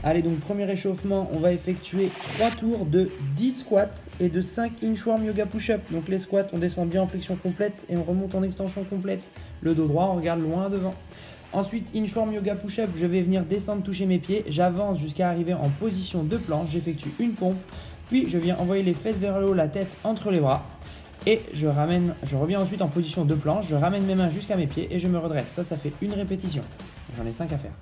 Allez, donc premier échauffement, on va effectuer 3 tours de 10 squats et de 5 inchworm yoga push-up. Donc les squats, on descend bien en flexion complète et on remonte en extension complète. Le dos droit, on regarde loin devant. Ensuite, inchworm yoga push-up, je vais venir descendre, toucher mes pieds. J'avance jusqu'à arriver en position de planche. J'effectue une pompe. Puis je viens envoyer les fesses vers le haut, la tête entre les bras. Et je reviens ensuite en position de planche. Je ramène mes mains jusqu'à mes pieds et je me redresse. Ça fait une répétition. J'en ai 5 à faire.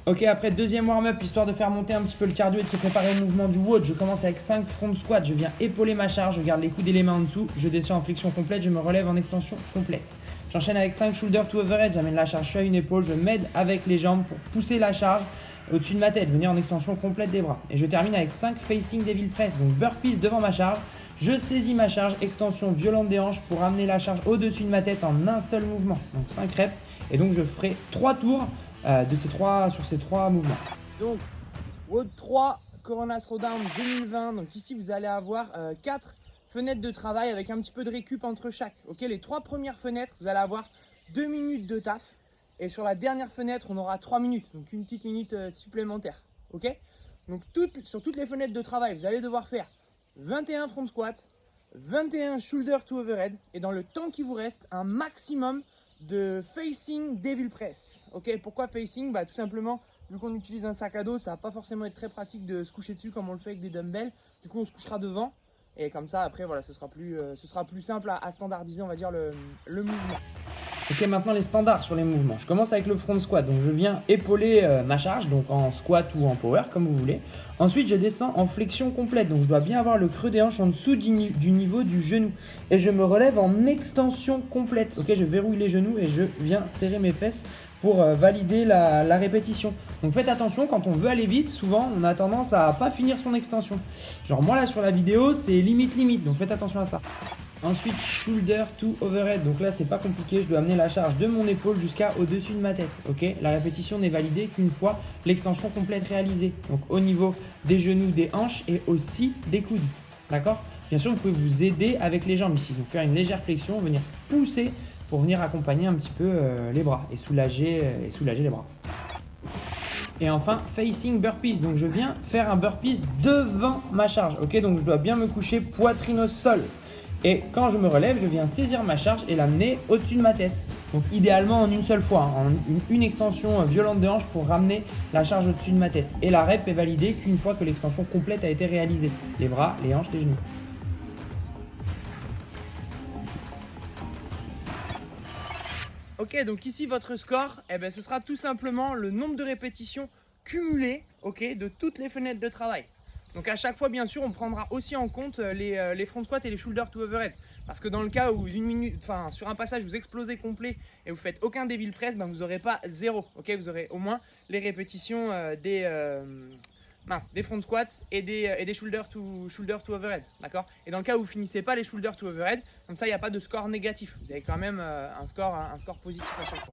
Ok, après deuxième warm-up, histoire de faire monter un petit peu le cardio et de se préparer au mouvement du WOD, je commence avec 5 front squats, je viens épauler ma charge, je garde les coudes et les mains en dessous, je descends en flexion complète, je me relève en extension complète. J'enchaîne avec 5 shoulder to overhead, j'amène la charge sur une épaule, je m'aide avec les jambes pour pousser la charge au-dessus de ma tête, venir en extension complète des bras. Et je termine avec 5 facing devil press, donc burpees devant ma charge, je saisis ma charge, extension violente des hanches pour amener la charge au-dessus de ma tête en un seul mouvement, donc 5 reps. Et donc je ferai 3 tours sur ces 3 mouvements. Donc, WOD 3, Corona Throwdown 2020. Donc ici, vous allez avoir 4 fenêtres de travail avec un petit peu de récup entre chaque. Ok, les 3 premières fenêtres, vous allez avoir 2 minutes de taf. Et sur la dernière fenêtre, on aura 3 minutes. Donc une petite minute supplémentaire. Ok, donc sur toutes les fenêtres de travail, vous allez devoir faire 21 front squats, 21 shoulder to overhead. Et dans le temps qui vous reste, un maximum de facing devil press. Ok, pourquoi facing? Tout simplement, vu qu'on utilise un sac à dos, ça va pas forcément être très pratique de se coucher dessus comme on le fait avec des dumbbells. Du coup, on se couchera devant et comme ça, après, voilà, ce sera plus simple à standardiser, on va dire, le mouvement. Ok, maintenant les standards sur les mouvements. Je commence avec le front squat. Donc je viens épauler ma charge, donc en squat ou en power, comme vous voulez. Ensuite, je descends en flexion complète. Donc je dois bien avoir le creux des hanches en dessous du niveau du genou. Et je me relève en extension complète. Ok, je verrouille les genoux et je viens serrer mes fesses pour valider la répétition. Donc faites attention, quand on veut aller vite, souvent on a tendance à pas finir son extension. Genre moi là sur la vidéo, c'est limite. Donc faites attention à ça. Ensuite, shoulder to overhead. Donc là, c'est pas compliqué. Je dois amener la charge de mon épaule jusqu'à au-dessus de ma tête. Ok, la répétition n'est validée qu'une fois l'extension complète réalisée. Donc au niveau des genoux, des hanches et aussi des coudes. D'accord? Bien sûr, vous pouvez vous aider avec les jambes ici. Donc faire une légère flexion, venir pousser pour venir accompagner un petit peu les bras et soulager les bras. Et enfin, facing burpees. Donc je viens faire un burpees devant ma charge. Ok, donc je dois bien me coucher poitrine au sol. Et quand je me relève, je viens saisir ma charge et l'amener au-dessus de ma tête. Donc idéalement en une seule fois, en une extension violente de hanche pour ramener la charge au-dessus de ma tête. Et la rep est validée qu'une fois que l'extension complète a été réalisée. Les bras, les hanches, les genoux. Ok, donc ici votre score, ce sera tout simplement le nombre de répétitions cumulées, de toutes les fenêtres de travail. Donc à chaque fois, bien sûr, on prendra aussi en compte les front squats et les shoulder to overhead. Parce que dans le cas où sur un passage, vous explosez complet et vous faites aucun devil press, vous n'aurez pas 0. Ok, vous aurez au moins les répétitions des front squats et des shoulder to overhead. D'accord. Et dans le cas où vous finissez pas les shoulder to overhead, comme ça, il n'y a pas de score négatif. Vous avez quand même un score positif à chaque fois.